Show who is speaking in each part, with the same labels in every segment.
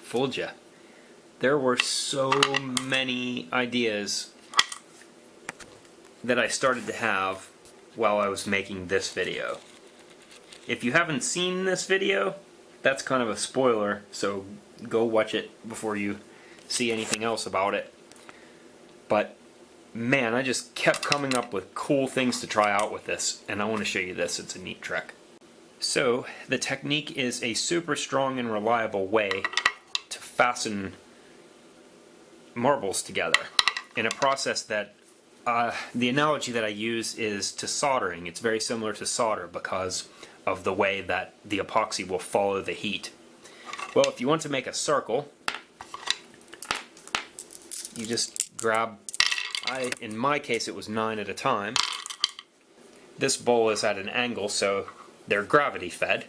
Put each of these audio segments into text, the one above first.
Speaker 1: Fooled ya. There were so many ideas that I started to have while I was making this video. If you haven't seen this video, that's kind of a spoiler, so go watch it before you see anything else about it. But man, I just kept coming up with cool things to try out with this, and I want to show you this. It's a neat trick. So the technique is a super strong and reliable way to fasten marbles together in a process that the analogy that I use is to soldering. It's very similar to solder because of the way that the epoxy will follow the heat. Well, if you want to make a circle, you just grab, in my case it was 9 at a time. This bowl is at an angle, so they're gravity fed.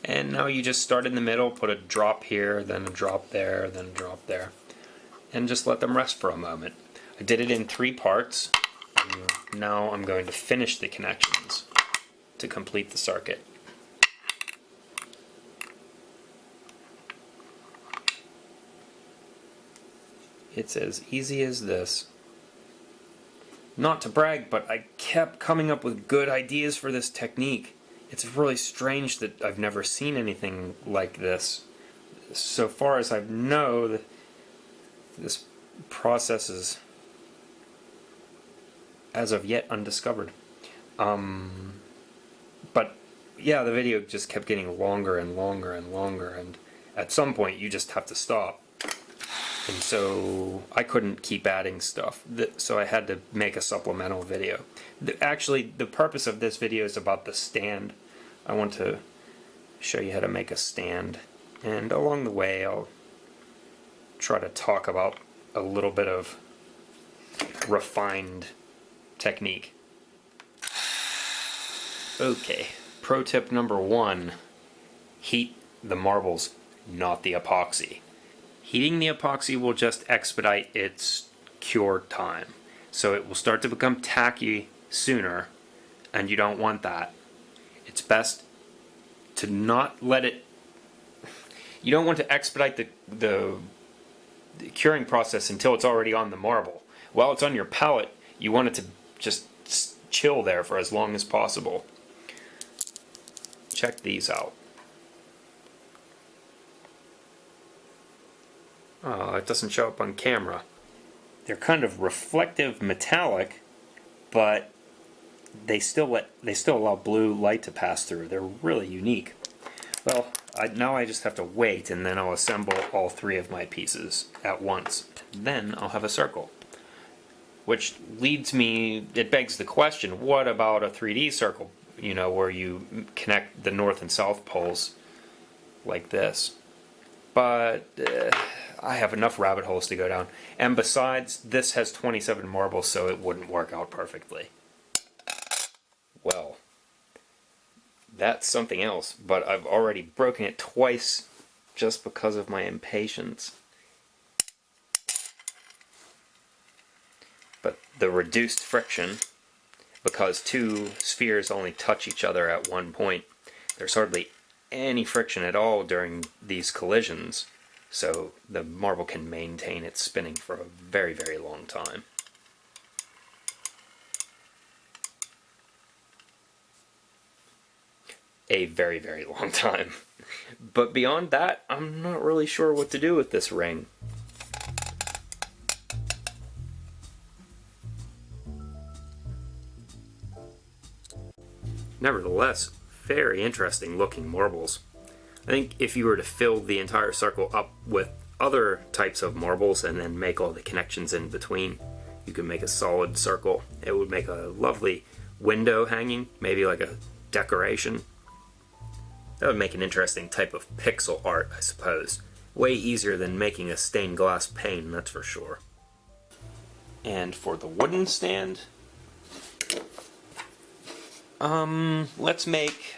Speaker 1: And now you just start in the middle, put a drop here, then a drop there, then a drop there, and just let them rest for a moment. I did it in 3 parts. And now I'm going to finish the connections to complete the circuit. It's as easy as this. Not to brag, but I kept coming up with good ideas for this technique. It's really strange that I've never seen anything like this. So far as I know, this process is as of yet undiscovered. But yeah, the video just kept getting longer and longer and longer, and at some point you just have to stop. And so I couldn't keep adding stuff, so I had to make a supplemental video. Actually, the purpose of this video is about the stand. I want to show you how to make a stand, and along the way I'll try to talk about a little bit of refined technique. Okay, pro tip number 1, heat the marbles, not the epoxy. Heating the epoxy will just expedite its cure time. So it will start to become tacky sooner, and you don't want that. It's best to not let it... You don't want to expedite the curing process until it's already on the marble. While it's on your palette, you want it to just chill there for as long as possible. Check these out. Oh, it doesn't show up on camera. They're kind of reflective metallic, but they still allow blue light to pass through. They're really unique. Well, now I just have to wait, and then I'll assemble all 3 of my pieces at once. Then I'll have a circle. Which leads me, it begs the question, what about a 3D circle? You know, where you connect the north and south poles like this. But I have enough rabbit holes to go down. And besides, this has 27 marbles, so it wouldn't work out perfectly. Well, that's something else, but I've already broken it twice just because of my impatience. But the reduced friction, because 2 spheres only touch each other at one point, there's hardly any friction at all during these collisions, so the marble can maintain its spinning for a very, very long time. A very, very long time. But beyond that, I'm not really sure what to do with this ring. Nevertheless, very interesting looking marbles. I think if you were to fill the entire circle up with other types of marbles and then make all the connections in between, you could make a solid circle. It would make a lovely window hanging, maybe like a decoration. That would make an interesting type of pixel art, I suppose. Way easier than making a stained glass pane, that's for sure. And for the wooden stand, let's make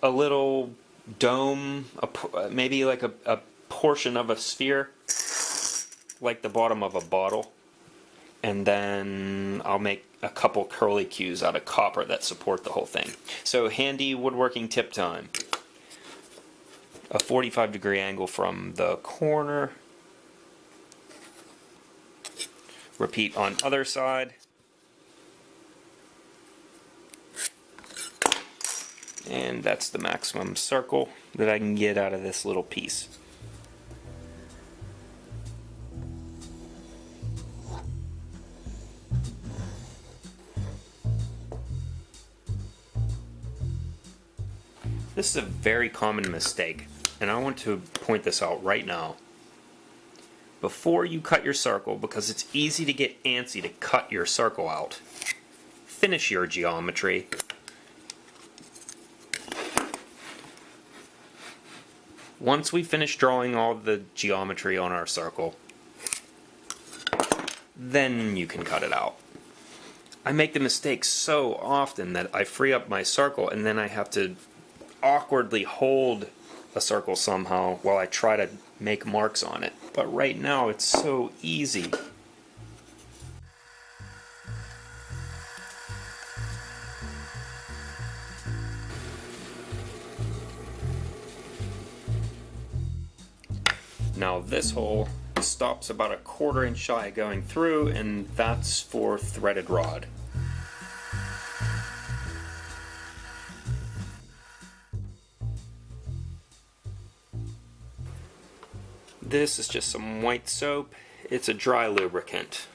Speaker 1: a little dome, maybe like a portion of a sphere, like the bottom of a bottle. And then I'll make a couple curly cues out of copper that support the whole thing. So handy woodworking tip time. a 45-degree angle from the corner. Repeat on other side. And that's the maximum circle that I can get out of this little piece. This is a very common mistake, and I want to point this out right now. Before you cut your circle, because it's easy to get antsy to cut your circle out, finish your geometry. Once we finish drawing all the geometry on our circle, then you can cut it out. I make the mistake so often that I free up my circle and then I have to awkwardly hold a circle somehow while I try to make marks on it. But right now it's so easy. Now this hole stops about a 1/4 inch shy going through, and that's for threaded rod. This is just some white soap. It's a dry lubricant.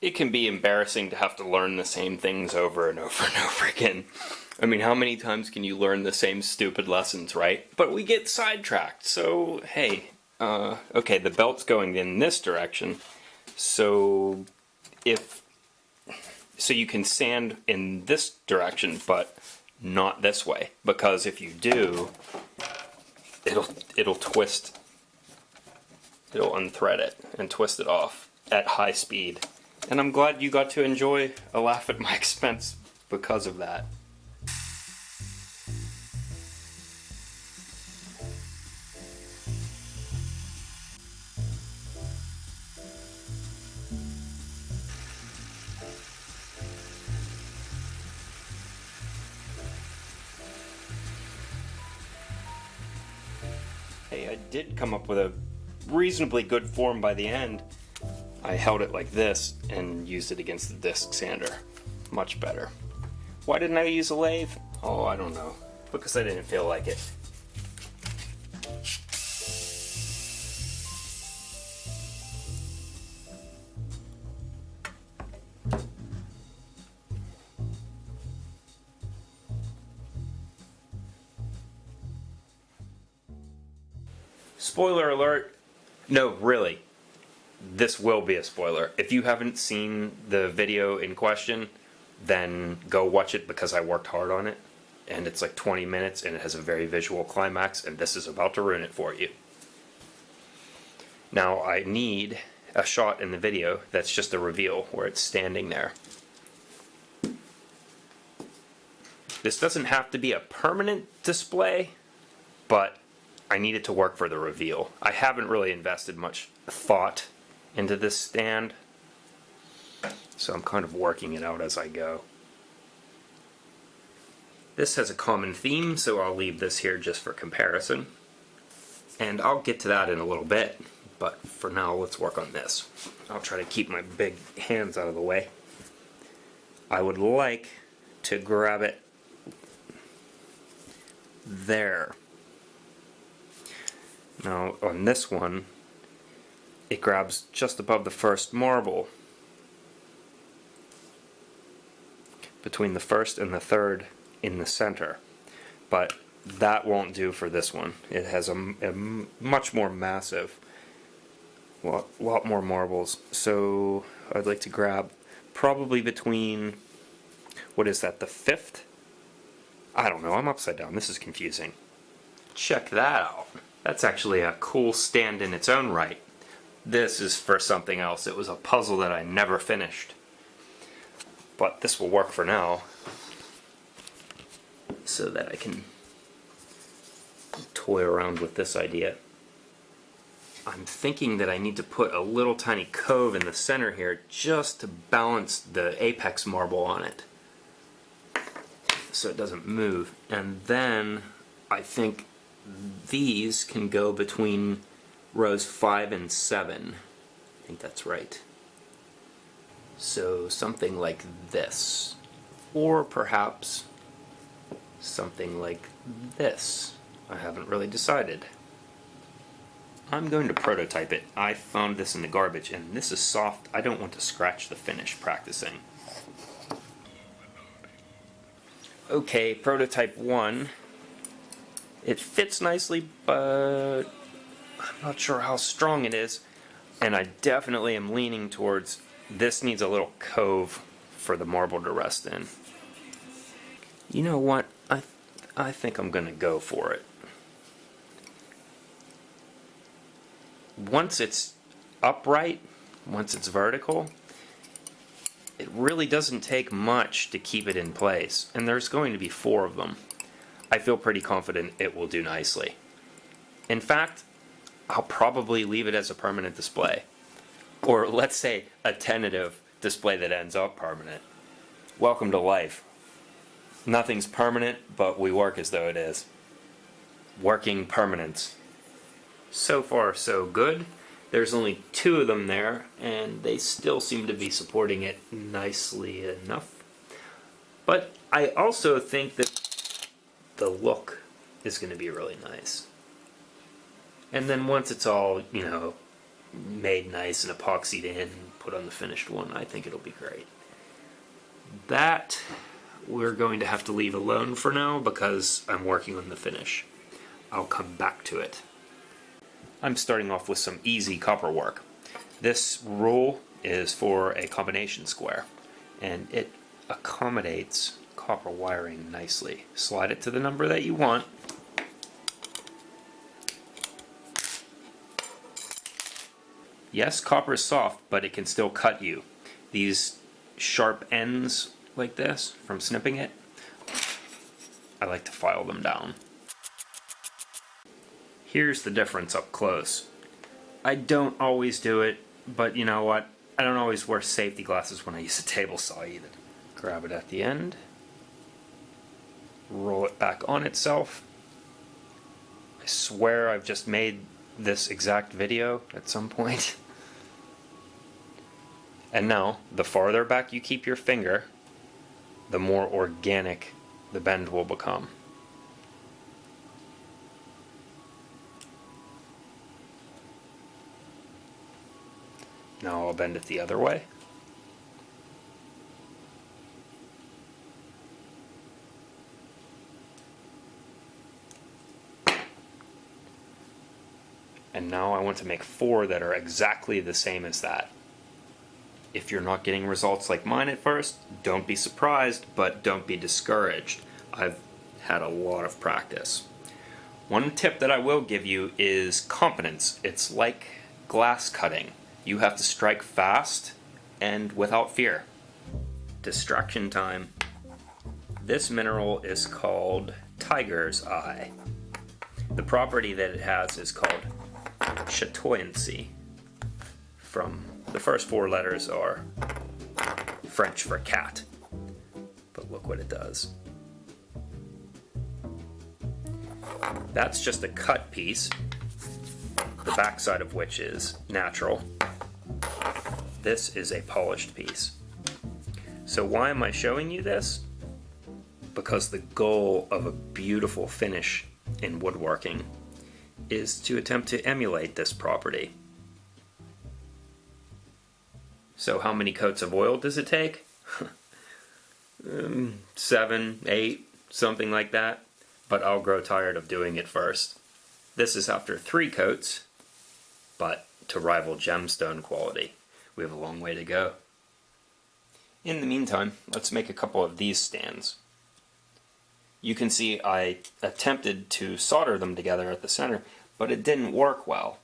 Speaker 1: It can be embarrassing to have to learn the same things over and over and over again. I mean, how many times can you learn the same stupid lessons, right? But we get sidetracked, so hey. Okay, the belt's going in this direction, so you can sand in this direction, but not this way, because if you do, it'll twist, it'll unthread it and twist it off at high speed. And I'm glad you got to enjoy a laugh at my expense because of that. Hey, I did come up with a reasonably good form by the end. I held it like this and used it against the disc sander. Much better. Why didn't I use a lathe? Oh, I don't know. Because I didn't feel like it. Spoiler alert. No, really. This will be a spoiler. If you haven't seen the video in question, then go watch it because I worked hard on it. And it's like 20 minutes and it has a very visual climax, and this is about to ruin it for you. Now I need a shot in the video that's just a reveal where it's standing there. This doesn't have to be a permanent display, but I need it to work for the reveal. I haven't really invested much thought into this stand, so I'm kind of working it out as I go. This has a common theme, so I'll leave this here just for comparison. And I'll get to that in a little bit, but for now let's work on this. I'll try to keep my big hands out of the way. I would like to grab it there. Now on this one, it grabs just above the first marble, between the first and the third in the center. But that won't do for this one. It has a much more massive, lot more marbles. So I'd like to grab probably between, what is that, the fifth? I don't know, I'm upside down, this is confusing. Check that out. That's actually a cool stand in its own right. This is for something else. It was a puzzle that I never finished. But this will work for now, so that I can toy around with this idea. I'm thinking that I need to put a little tiny cove in the center here just to balance the apex marble on it, so it doesn't move. And then I think these can go between rows 5 and 7. I think that's right. So something like this, or perhaps something like this. I haven't really decided. I'm going to prototype it. I found this in the garbage, and this is soft. I don't want to scratch the finish practicing. Okay, prototype 1. It fits nicely, but I'm not sure how strong it is, and I definitely am leaning towards this needs a little cove for the marble to rest in. You know what? I think I'm going to go for it. Once it's upright, once it's vertical, it really doesn't take much to keep it in place, and there's going to be 4 of them. I feel pretty confident it will do nicely. In fact, I'll probably leave it as a permanent display, or let's say a tentative display that ends up permanent. Welcome to life. Nothing's permanent, but we work as though it is. Working permanence. So far so good. There's only 2 of them there, and they still seem to be supporting it nicely enough. But I also think that the look is going to be really nice. And then once it's all, made nice and epoxied in and put on the finished one, I think it'll be great. That we're going to have to leave alone for now because I'm working on the finish. I'll come back to it. I'm starting off with some easy copper work. This rule is for a combination square, and it accommodates copper wiring nicely. Slide it to the number that you want. Yes, copper is soft, but it can still cut you. These sharp ends like this, from snipping it, I like to file them down. Here's the difference up close. I don't always do it, but you know what? I don't always wear safety glasses when I use a table saw either. Grab it at the end, roll it back on itself. I swear I've just made this exact video at some point. And now, the farther back you keep your finger, the more organic the bend will become. Now I'll bend it the other way. And now I want to make 4 that are exactly the same as that. If you're not getting results like mine at first, don't be surprised, but don't be discouraged. I've had a lot of practice. One tip that I will give you is competence. It's like glass cutting. You have to strike fast and without fear. Distraction time. This mineral is called tiger's eye. The property that it has is called chatoyancy. From the first 4 letters are French for cat. But look what it does. That's just a cut piece, the backside of which is natural. This is a polished piece. So why am I showing you this? because the goal of a beautiful finish in woodworking is to attempt to emulate this property. So how many coats of oil does it take? 7, 8, something like that. But I'll grow tired of doing it first. This is after 3 coats, but to rival gemstone quality. We have a long way to go. In the meantime, let's make a couple of these stands. You can see I attempted to solder them together at the center, but it didn't work well.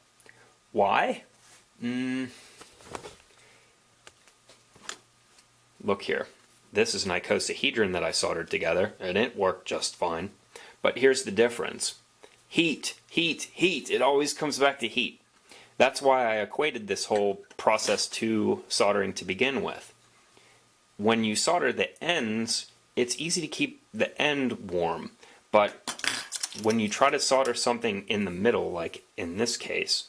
Speaker 1: Why? Look here. This is an icosahedron that I soldered together, and it worked just fine. But here's the difference. Heat, heat, heat. It always comes back to heat. That's why I equated this whole process to soldering to begin with. When you solder the ends, it's easy to keep the end warm. But when you try to solder something in the middle, like in this case,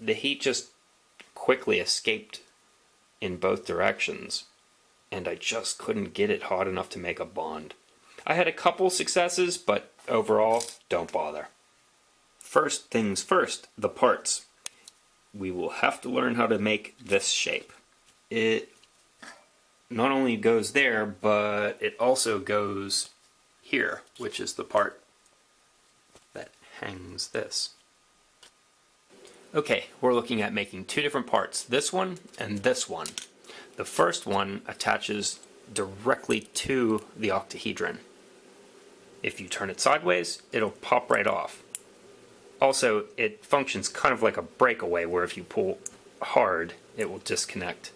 Speaker 1: the heat just quickly escaped in both directions. And I just couldn't get it hot enough to make a bond. I had a couple successes, but overall, don't bother. First things first, the parts. We will have to learn how to make this shape. It not only goes there, but it also goes here, which is the part that hangs this. Okay, we're looking at making 2 different parts, this one and this one. The first one attaches directly to the octahedron. If you turn it sideways, it'll pop right off. Also, it functions kind of like a breakaway, where if you pull hard, it will disconnect.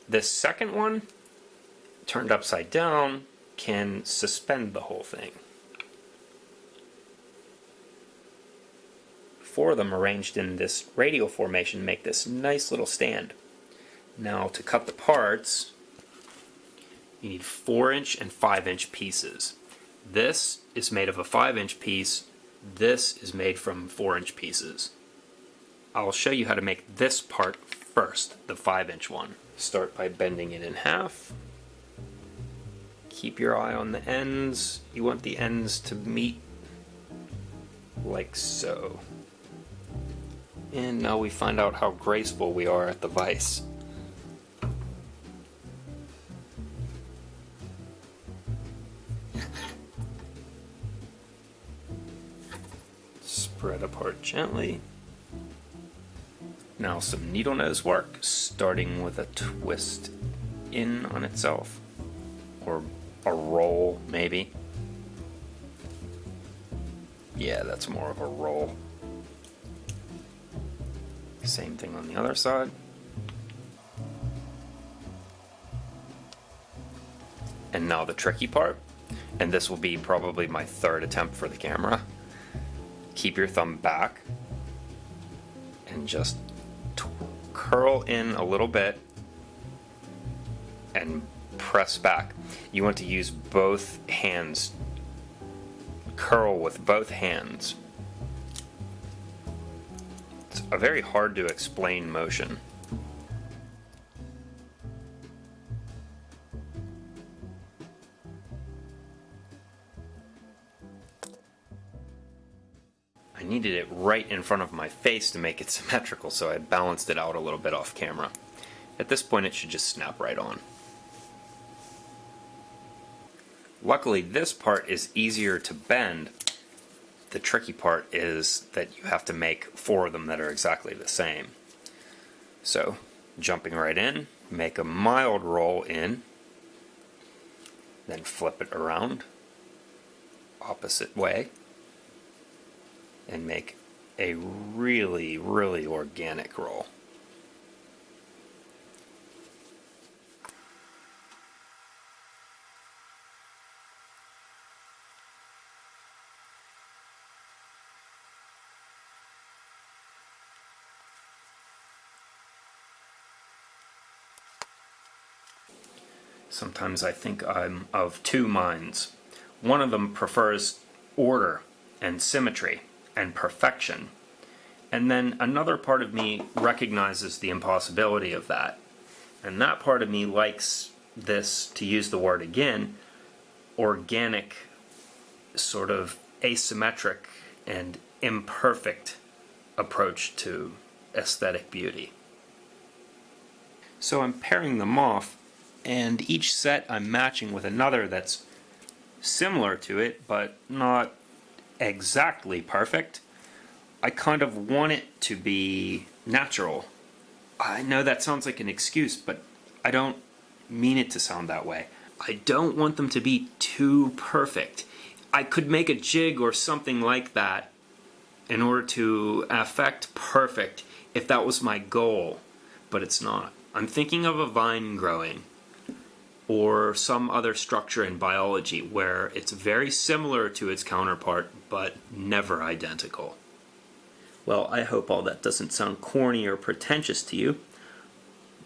Speaker 1: This second one, turned upside down, can suspend the whole thing. 4 of them arranged in this radial formation make this nice little stand. Now to cut the parts, you need 4-inch and 5-inch pieces. This is made of a 5-inch piece. This is made from 4-inch pieces. I'll show you how to make this part first, the 5-inch one. Start by bending it in half. Keep your eye on the ends. You want the ends to meet like so. And now we find out how graceful we are at the vise. Spread apart gently. Now some needle nose work, starting with a twist in on itself, or a roll maybe. Yeah, that's more of a roll. Same thing on the other side. And now the tricky part, and this will be probably my 3rd attempt for the camera. Keep your thumb back and just curl in a little bit and press back. You want to use both hands. Curl with both hands. It's a very hard to explain motion. I needed it right in front of my face to make it symmetrical, so I balanced it out a little bit off camera. At this point it should just snap right on. Luckily this part is easier to bend. The tricky part is that you have to make 4 of them that are exactly the same. So, jumping right in, make a mild roll in, then flip it around, opposite way, and make a really, really organic roll. Sometimes I think I'm of 2 minds. One of them prefers order and symmetry and perfection. And then another part of me recognizes the impossibility of that. And that part of me likes this, to use the word again, organic, sort of asymmetric and imperfect approach to aesthetic beauty. So I'm pairing them off, and each set I'm matching with another that's similar to it, but not exactly perfect. I kind of want it to be natural. I know that sounds like an excuse, but I don't mean it to sound that way. I don't want them to be too perfect. I could make a jig or something like that in order to affect perfect if that was my goal, but it's not. I'm thinking of a vine growing or some other structure in biology where it's very similar to its counterpart but never identical. Well, I hope all that doesn't sound corny or pretentious to you,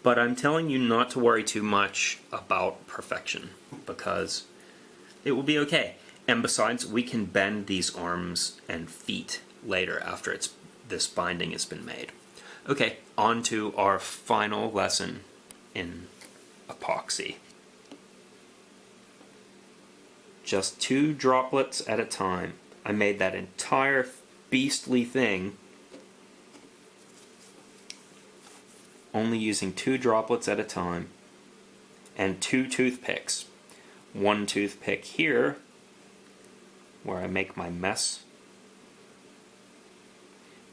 Speaker 1: but I'm telling you not to worry too much about perfection because it will be okay. And besides, we can bend these arms and feet later after this binding has been made. Okay, on to our final lesson in epoxy. Just 2 droplets at a time. I made that entire beastly thing only using 2 droplets at a time and 2 toothpicks. 1 toothpick here where I make my mess,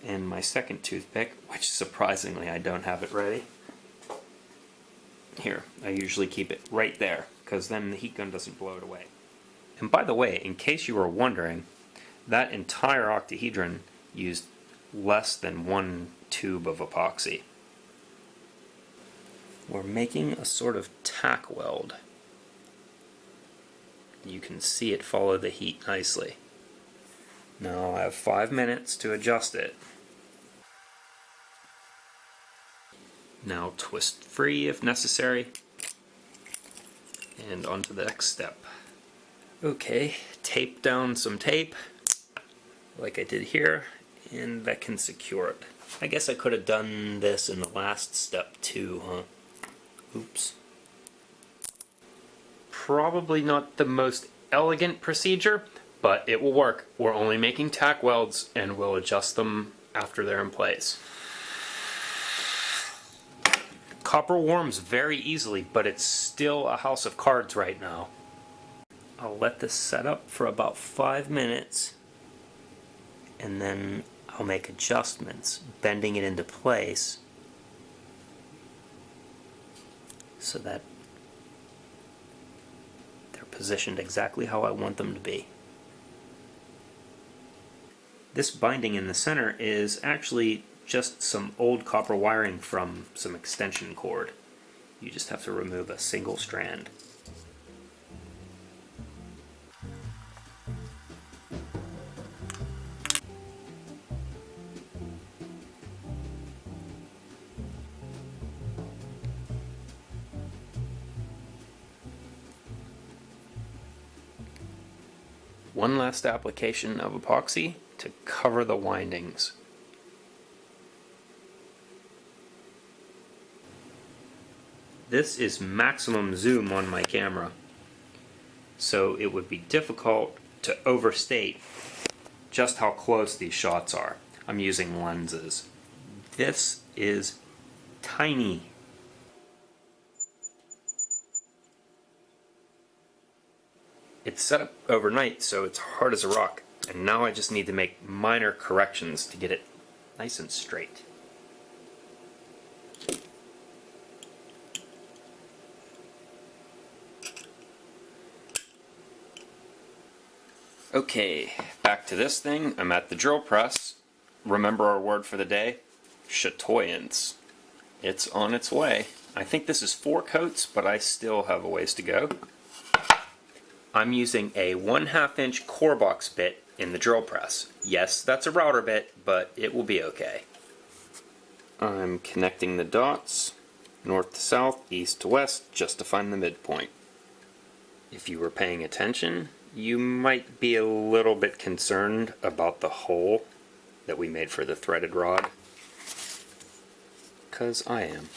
Speaker 1: and my second toothpick, which surprisingly I don't have it ready. Here, I usually keep it right there because then the heat gun doesn't blow it away. And by the way, in case you were wondering, that entire octahedron used less than 1 tube of epoxy. We're making a sort of tack weld. You can see it follow the heat nicely. Now I have 5 minutes to adjust it. Now twist free if necessary, and on to the next step. Okay, tape down some tape, like I did here, and that can secure it. I guess I could have done this in the last step too, huh? Oops. Probably not the most elegant procedure, but it will work. We're only making tack welds, and we'll adjust them after they're in place. Copper warms very easily, but it's still a house of cards right now. I'll let this set up for about 5 minutes, and then I'll make adjustments, bending it into place so that they're positioned exactly how I want them to be. This binding in the center is actually just some old copper wiring from some extension cord. You just have to remove a single strand. One last application of epoxy to cover the windings. This is maximum zoom on my camera, so it would be difficult to overstate just how close these shots are. I'm using lenses. This is tiny. It's set up overnight, so it's hard as a rock, and now I just need to make minor corrections to get it nice and straight. Okay, back to this thing. I'm at the drill press. Remember our word for the day? Chatoyance. It's on its way. I think this is 4 coats, but I still have a ways to go. I'm using a 1/2 inch core box bit in the drill press. Yes, that's a router bit, but it will be okay. I'm connecting the dots, north to south, east to west, just to find the midpoint. If you were paying attention, you might be a little bit concerned about the hole that we made for the threaded rod, 'cause I am.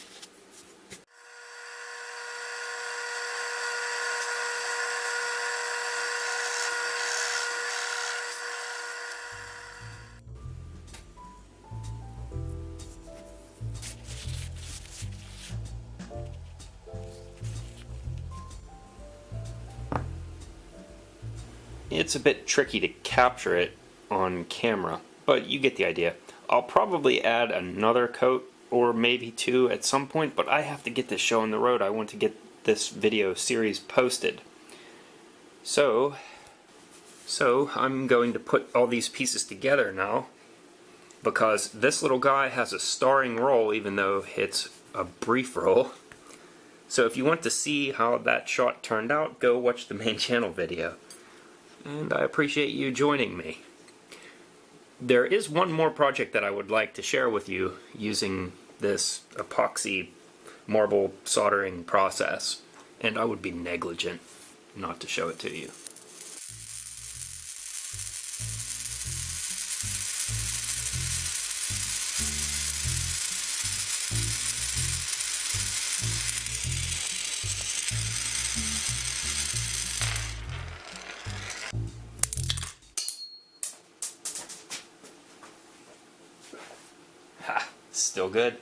Speaker 1: It's a bit tricky to capture it on camera, but you get the idea. I'll probably add another coat or maybe two at some point, but I have to get this show on the road. I want to get this video series posted. So I'm going to put all these pieces together now, because this little guy has a starring role even though it's a brief role. So if you want to see how that shot turned out, go watch the main channel video. And I appreciate you joining me. There is one more project that I would like to share with you using this epoxy marble soldering process, and I would be negligent not to show it to you. Ha! Still good.